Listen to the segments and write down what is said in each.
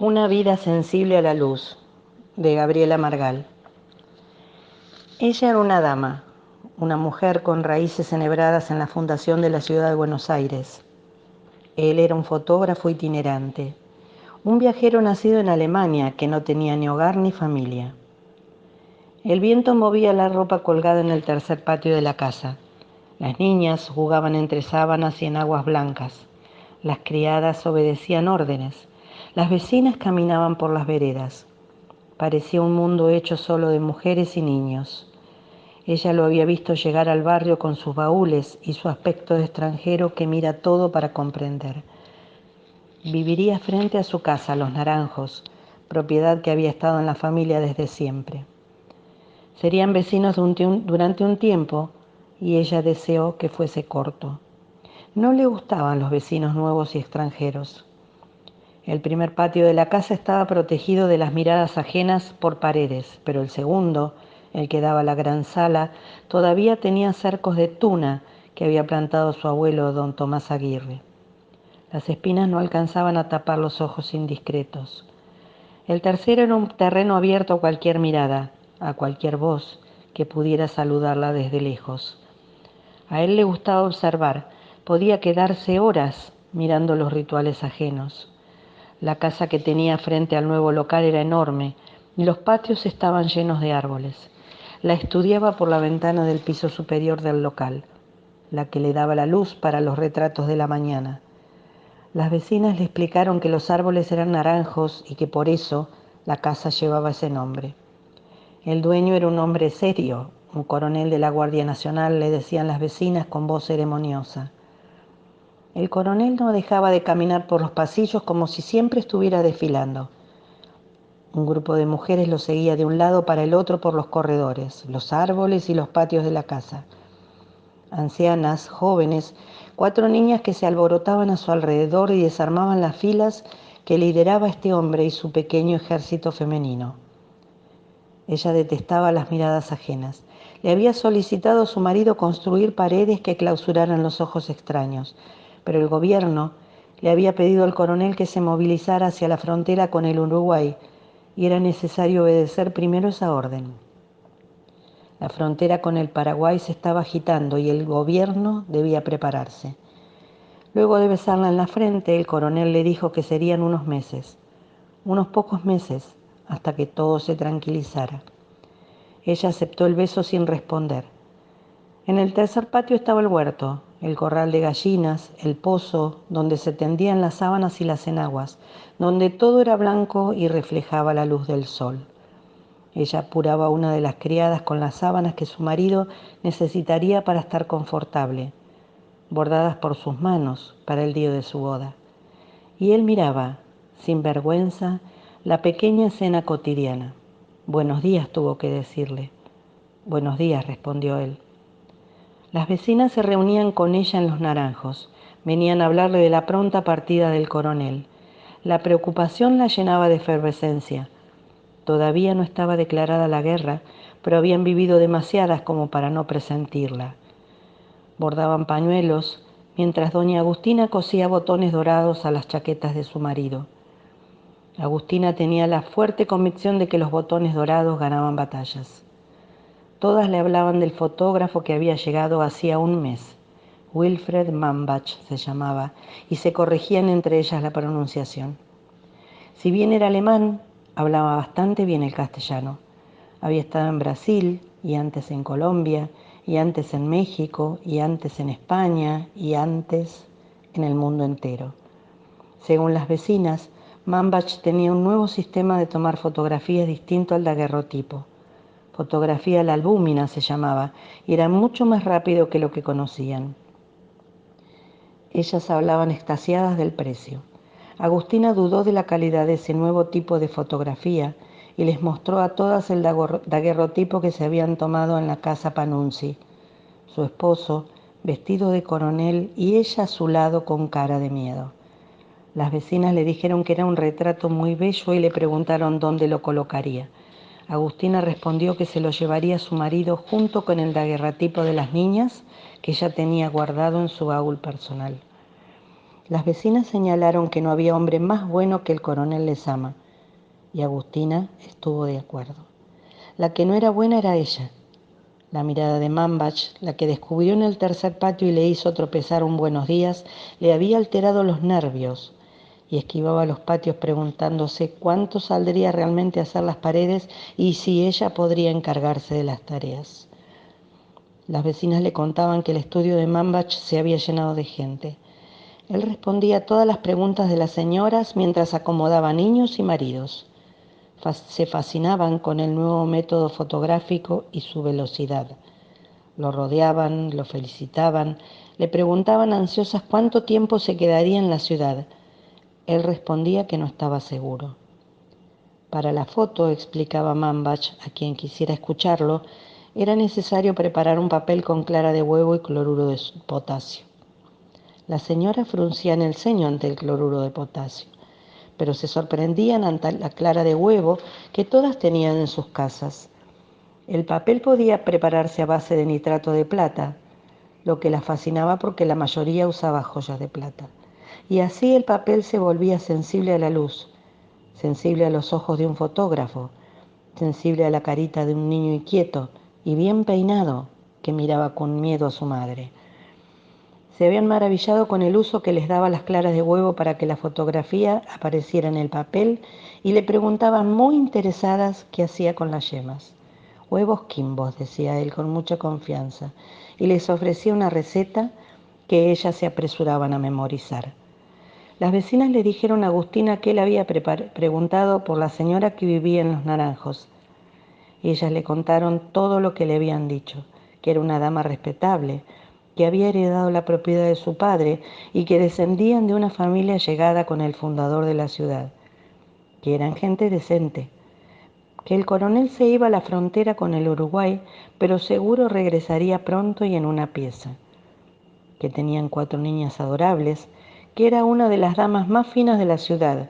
Una vida sensible a la luz, de Gabriela Margal. Ella era una dama, una mujer con raíces enhebradas en la fundación de la ciudad de Buenos Aires. Él era un fotógrafo itinerante, un viajero nacido en Alemania que no tenía ni hogar ni familia. El viento movía la ropa colgada en el tercer patio de la casa. Las niñas jugaban entre sábanas y en aguas blancas. Las criadas obedecían órdenes. Las vecinas caminaban por las veredas. Parecía un mundo hecho solo de mujeres y niños. Ella lo había visto llegar al barrio con sus baúles y su aspecto de extranjero que mira todo para comprender. Viviría frente a su casa, Los Naranjos, propiedad que había estado en la familia desde siempre. Serían vecinos durante un tiempo y ella deseó que fuese corto. No le gustaban los vecinos nuevos y extranjeros. El primer patio de la casa estaba protegido de las miradas ajenas por paredes, pero el segundo, el que daba a la gran sala, todavía tenía cercos de tuna que había plantado su abuelo don Tomás Aguirre. Las espinas no alcanzaban a tapar los ojos indiscretos. El tercero era un terreno abierto a cualquier mirada, a cualquier voz que pudiera saludarla desde lejos. A él le gustaba observar, podía quedarse horas mirando los rituales ajenos. La casa que tenía frente al nuevo local era enorme y los patios estaban llenos de árboles. La estudiaba por la ventana del piso superior del local, la que le daba la luz para los retratos de la mañana. Las vecinas le explicaron que los árboles eran naranjos y que por eso la casa llevaba ese nombre. El dueño era un hombre serio, un coronel de la Guardia Nacional, le decían las vecinas con voz ceremoniosa. El coronel no dejaba de caminar por los pasillos como si siempre estuviera desfilando. Un grupo de mujeres lo seguía de un lado para el otro por los corredores, los árboles y los patios de la casa. Ancianas, jóvenes, 4 niñas que se alborotaban a su alrededor y desarmaban las filas que lideraba este hombre y su pequeño ejército femenino. Ella detestaba las miradas ajenas. Le había solicitado a su marido construir paredes que clausuraran los ojos extraños, pero el gobierno le había pedido al coronel que se movilizara hacia la frontera con el Uruguay y era necesario obedecer primero esa orden. La frontera con el Paraguay se estaba agitando y el gobierno debía prepararse. Luego de besarla en la frente, el coronel le dijo que serían unos meses, unos pocos meses, hasta que todo se tranquilizara. Ella aceptó el beso sin responder. En el tercer patio estaba el huerto, el corral de gallinas, el pozo, donde se tendían las sábanas y las enaguas, donde todo era blanco y reflejaba la luz del sol. Ella apuraba a una de las criadas con las sábanas que su marido necesitaría para estar confortable, bordadas por sus manos para el día de su boda. Y él miraba, sin vergüenza, la pequeña escena cotidiana. «Buenos días», tuvo que decirle. «Buenos días», respondió él. Las vecinas se reunían con ella en Los Naranjos. Venían a hablarle de la pronta partida del coronel. La preocupación la llenaba de efervescencia. Todavía no estaba declarada la guerra, pero habían vivido demasiadas como para no presentirla. Bordaban pañuelos, mientras doña Agustina cosía botones dorados a las chaquetas de su marido. Agustina tenía la fuerte convicción de que los botones dorados ganaban batallas. Todas le hablaban del fotógrafo que había llegado hacía un mes. Wilfred Mambach se llamaba, y se corregían entre ellas la pronunciación. Si bien era alemán, hablaba bastante bien el castellano. Había estado en Brasil, y antes en Colombia, y antes en México, y antes en España, y antes en el mundo entero. Según las vecinas, Mambach tenía un nuevo sistema de tomar fotografías distinto al daguerrotipo. Fotografía a la albúmina se llamaba, y era mucho más rápido que lo que conocían. Ellas hablaban extasiadas del precio. Agustina dudó de la calidad de ese nuevo tipo de fotografía y les mostró a todas el daguerrotipo que se habían tomado en la casa Panunzi. Su esposo, vestido de coronel, y ella a su lado con cara de miedo. Las vecinas le dijeron que era un retrato muy bello y le preguntaron dónde lo colocaría. Agustina respondió que se lo llevaría a su marido junto con el daguerrotipo de las niñas que ella tenía guardado en su baúl personal. Las vecinas señalaron que no había hombre más bueno que el coronel Lezama, y Agustina estuvo de acuerdo. La que no era buena era ella. La mirada de Mambach, la que descubrió en el tercer patio y le hizo tropezar un buenos días, le había alterado los nervios y esquivaba los patios preguntándose cuánto saldría realmente a hacer las paredes y si ella podría encargarse de las tareas. Las vecinas le contaban que el estudio de Mambach se había llenado de gente. Él respondía a todas las preguntas de las señoras mientras acomodaba niños y maridos. Se fascinaban con el nuevo método fotográfico y su velocidad. Lo rodeaban, lo felicitaban, le preguntaban ansiosas cuánto tiempo se quedaría en la ciudad. Él respondía que no estaba seguro. Para la foto, explicaba Mambach a quien quisiera escucharlo, era necesario preparar un papel con clara de huevo y cloruro de potasio. Las señoras fruncían el ceño ante el cloruro de potasio, pero se sorprendían ante la clara de huevo que todas tenían en sus casas. El papel podía prepararse a base de nitrato de plata, lo que las fascinaba porque la mayoría usaba joyas de plata. Y así el papel se volvía sensible a la luz, sensible a los ojos de un fotógrafo, sensible a la carita de un niño inquieto y bien peinado que miraba con miedo a su madre. Se habían maravillado con el uso que les daba las claras de huevo para que la fotografía apareciera en el papel y le preguntaban muy interesadas qué hacía con las yemas. Huevos quimbos, decía él con mucha confianza, y les ofrecía una receta que ellas se apresuraban a memorizar. Las vecinas le dijeron a Agustina que él había preguntado por la señora que vivía en Los Naranjos. Ellas le contaron todo lo que le habían dicho, que era una dama respetable, que había heredado la propiedad de su padre y que descendían de una familia llegada con el fundador de la ciudad, que eran gente decente, que el coronel se iba a la frontera con el Uruguay, pero seguro regresaría pronto y en una pieza, que tenían 4 niñas adorables, que era una de las damas más finas de la ciudad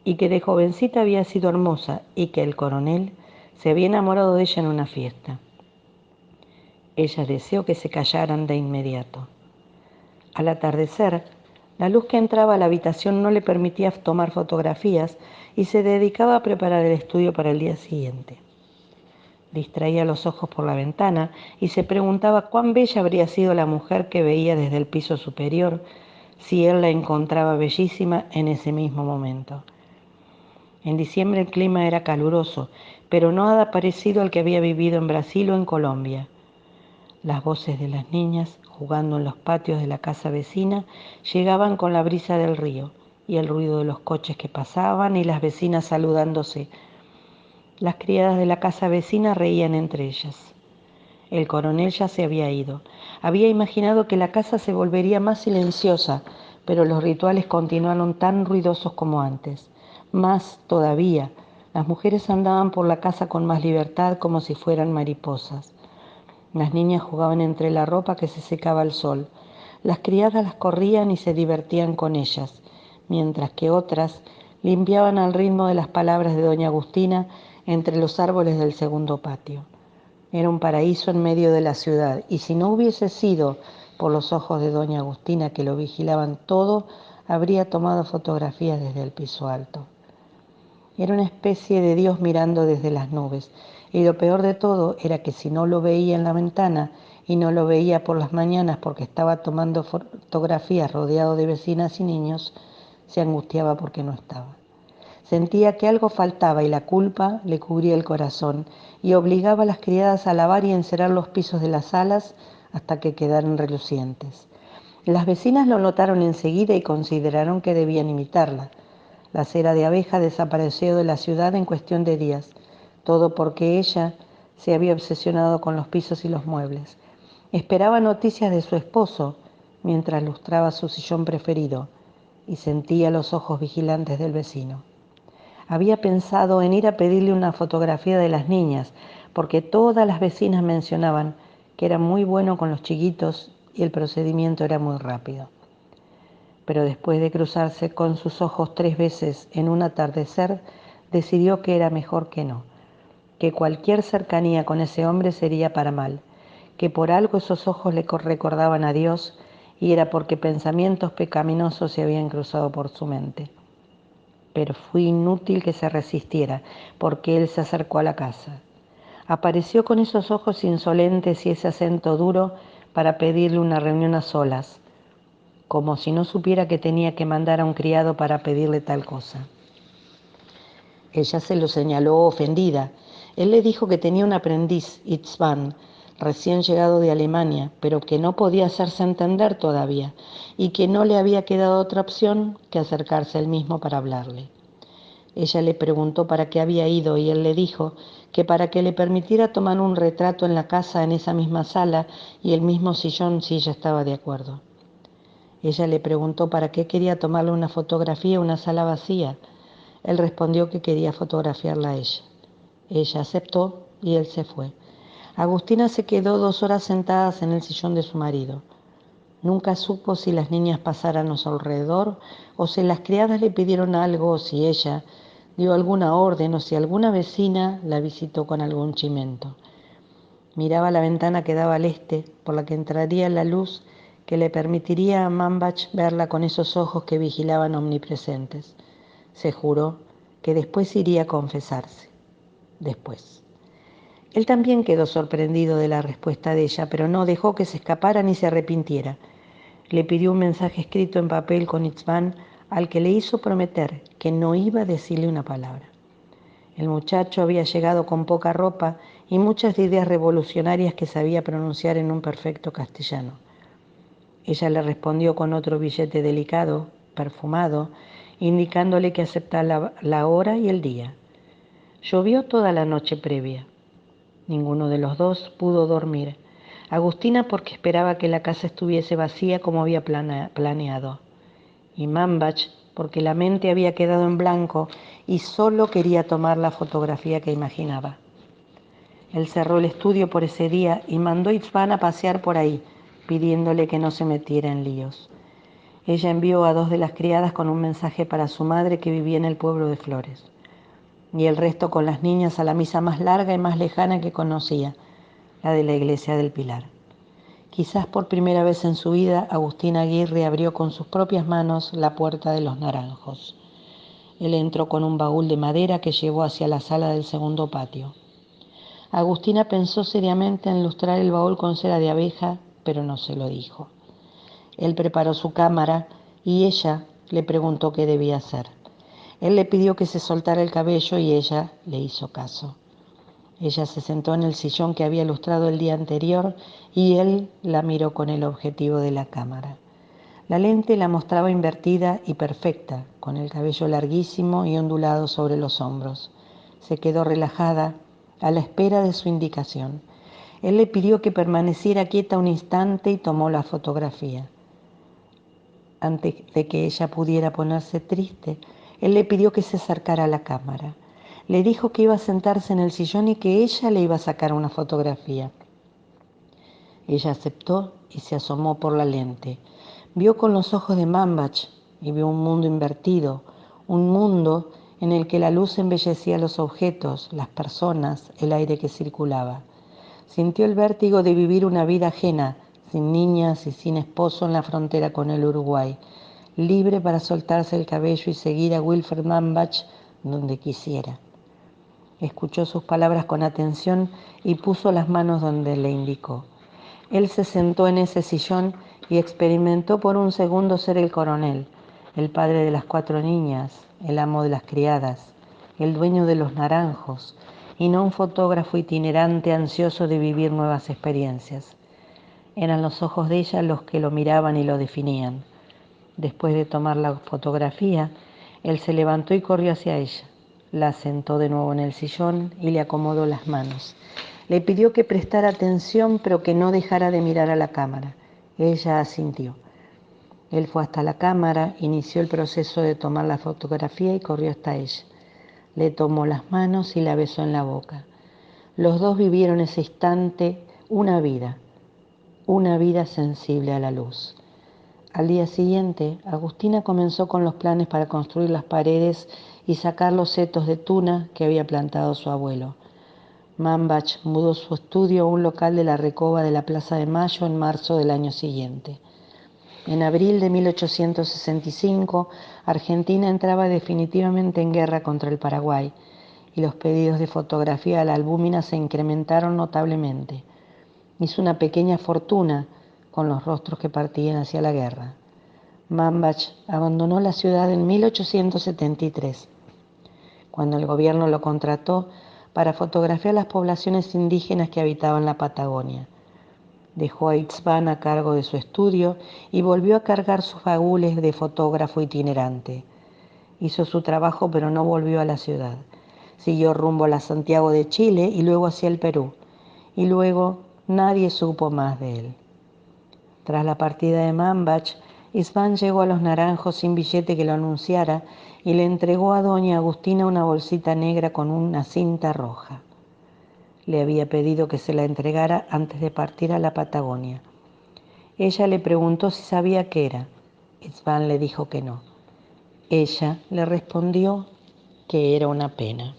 y que de jovencita había sido hermosa y que el coronel se había enamorado de ella en una fiesta. Ella deseó que se callaran de inmediato. Al atardecer, la luz que entraba a la habitación no le permitía tomar fotografías y se dedicaba a preparar el estudio para el día siguiente. Distraía los ojos por la ventana y se preguntaba cuán bella habría sido la mujer que veía desde el piso superior si él la encontraba bellísima en ese mismo momento. En diciembre el clima era caluroso, pero nada parecido al que había vivido en Brasil o en Colombia. Las voces de las niñas, jugando en los patios de la casa vecina, llegaban con la brisa del río y el ruido de los coches que pasaban y las vecinas saludándose. Las criadas de la casa vecina reían entre ellas. El coronel ya se había ido. Había imaginado que la casa se volvería más silenciosa, pero los rituales continuaron tan ruidosos como antes. Más todavía, las mujeres andaban por la casa con más libertad como si fueran mariposas. Las niñas jugaban entre la ropa que se secaba al sol. Las criadas las corrían y se divertían con ellas, mientras que otras limpiaban al ritmo de las palabras de doña Agustina entre los árboles del segundo patio. Era un paraíso en medio de la ciudad, y si no hubiese sido por los ojos de doña Agustina que lo vigilaban todo, habría tomado fotografías desde el piso alto. Era una especie de Dios mirando desde las nubes, y lo peor de todo era que si no lo veía en la ventana y no lo veía por las mañanas porque estaba tomando fotografías rodeado de vecinas y niños, se angustiaba porque no estaba. Sentía que algo faltaba y la culpa le cubría el corazón y obligaba a las criadas a lavar y encerar los pisos de las salas hasta que quedaran relucientes. Las vecinas lo notaron enseguida y consideraron que debían imitarla. La cera de abeja desapareció de la ciudad en cuestión de días, todo porque ella se había obsesionado con los pisos y los muebles. Esperaba noticias de su esposo mientras lustraba su sillón preferido y sentía los ojos vigilantes del vecino. Había pensado en ir a pedirle una fotografía de las niñas, porque todas las vecinas mencionaban que era muy bueno con los chiquitos y el procedimiento era muy rápido. Pero después de cruzarse con sus ojos 3 veces en un atardecer, decidió que era mejor que no, que cualquier cercanía con ese hombre sería para mal, que por algo esos ojos le recordaban a Dios y era porque pensamientos pecaminosos se habían cruzado por su mente. Pero fue inútil que se resistiera, porque él se acercó a la casa. Apareció con esos ojos insolentes y ese acento duro para pedirle una reunión a solas, como si no supiera que tenía que mandar a un criado para pedirle tal cosa. Ella se lo señaló ofendida. Él le dijo que tenía un aprendiz, Itzvan, recién llegado de Alemania, pero que no podía hacerse entender todavía, y que no le había quedado otra opción que acercarse él mismo para hablarle. Ella le preguntó para qué había ido y él le dijo que para que le permitiera tomar un retrato en la casa en esa misma sala y el mismo sillón si ella estaba de acuerdo. Ella le preguntó para qué quería tomarle una fotografía en una sala vacía. Él respondió que quería fotografiarla a ella. Ella aceptó y él se fue. Agustina se quedó 2 horas sentadas en el sillón de su marido. Nunca supo si las niñas pasaran a su alrededor o si las criadas le pidieron algo o si ella dio alguna orden o si alguna vecina la visitó con algún chimento. Miraba la ventana que daba al este, por la que entraría la luz que le permitiría a Mambach verla con esos ojos que vigilaban omnipresentes. Se juró que después iría a confesarse. Después. Él también quedó sorprendido de la respuesta de ella, pero no dejó que se escapara ni se arrepintiera. Le pidió un mensaje escrito en papel con Itzvan, al que le hizo prometer que no iba a decirle una palabra. El muchacho había llegado con poca ropa y muchas ideas revolucionarias que sabía pronunciar en un perfecto castellano. Ella le respondió con otro billete delicado, perfumado, indicándole que aceptaba la hora y el día. Llovió toda la noche previa. Ninguno de los dos pudo dormir. Agustina porque esperaba que la casa estuviese vacía como había planeado. Y Mambach porque la mente había quedado en blanco y solo quería tomar la fotografía que imaginaba. Él cerró el estudio por ese día y mandó a Itzvan a pasear por ahí, pidiéndole que no se metiera en líos. Ella envió a 2 de las criadas con un mensaje para su madre que vivía en el pueblo de Flores, y el resto con las niñas a la misa más larga y más lejana que conocía, la de la iglesia del Pilar. Quizás por primera vez en su vida, Agustina Aguirre abrió con sus propias manos la puerta de los naranjos. Él entró con un baúl de madera que llevó hacia la sala del segundo patio. Agustina pensó seriamente en lustrar el baúl con cera de abeja, pero no se lo dijo. Él preparó su cámara y ella le preguntó qué debía hacer. Él le pidió que se soltara el cabello y ella le hizo caso. Ella se sentó en el sillón que había lustrado el día anterior y él la miró con el objetivo de la cámara. La lente la mostraba invertida y perfecta, con el cabello larguísimo y ondulado sobre los hombros. Se quedó relajada a la espera de su indicación. Él le pidió que permaneciera quieta un instante y tomó la fotografía. Antes de que ella pudiera ponerse triste, él le pidió que se acercara a la cámara. Le dijo que iba a sentarse en el sillón y que ella le iba a sacar una fotografía. Ella aceptó y se asomó por la lente. Vio con los ojos de Mambach y vio un mundo invertido, un mundo en el que la luz embellecía los objetos, las personas, el aire que circulaba. Sintió el vértigo de vivir una vida ajena, sin niñas y sin esposo en la frontera con el Uruguay, libre para soltarse el cabello y seguir a Wilfred Mambach donde quisiera. Escuchó sus palabras con atención y puso las manos donde le indicó. Él se sentó en ese sillón y experimentó por un segundo ser el coronel, el padre de las 4 niñas, el amo de las criadas, el dueño de los naranjos, y no un fotógrafo itinerante ansioso de vivir nuevas experiencias. Eran los ojos de ella los que lo miraban y lo definían. Después de tomar la fotografía, él se levantó y corrió hacia ella. La sentó de nuevo en el sillón y le acomodó las manos. Le pidió que prestara atención, pero que no dejara de mirar a la cámara. Ella asintió. Él fue hasta la cámara, inició el proceso de tomar la fotografía y corrió hasta ella. Le tomó las manos y la besó en la boca. Los dos vivieron ese instante una vida sensible a la luz. Al día siguiente, Agustina comenzó con los planes para construir las paredes y sacar los setos de tuna que había plantado su abuelo. Mambach mudó su estudio a un local de la Recoba de la Plaza de Mayo en marzo del año siguiente. En abril de 1865, Argentina entraba definitivamente en guerra contra el Paraguay y los pedidos de fotografía a la albúmina se incrementaron notablemente. Hizo una pequeña fortuna con los rostros que partían hacia la guerra. Mambach abandonó la ciudad en 1873, cuando el gobierno lo contrató para fotografiar las poblaciones indígenas que habitaban la Patagonia. Dejó a Itzvan a cargo de su estudio y volvió a cargar sus baúles de fotógrafo itinerante. Hizo su trabajo, pero no volvió a la ciudad. Siguió rumbo a la Santiago de Chile y luego hacia el Perú. Y luego nadie supo más de él. Tras la partida de Mambach, Itzvan llegó a Los Naranjos sin billete que lo anunciara y le entregó a doña Agustina una bolsita negra con una cinta roja. Le había pedido que se la entregara antes de partir a la Patagonia. Ella le preguntó si sabía qué era. Itzvan le dijo que no. Ella le respondió que era una pena.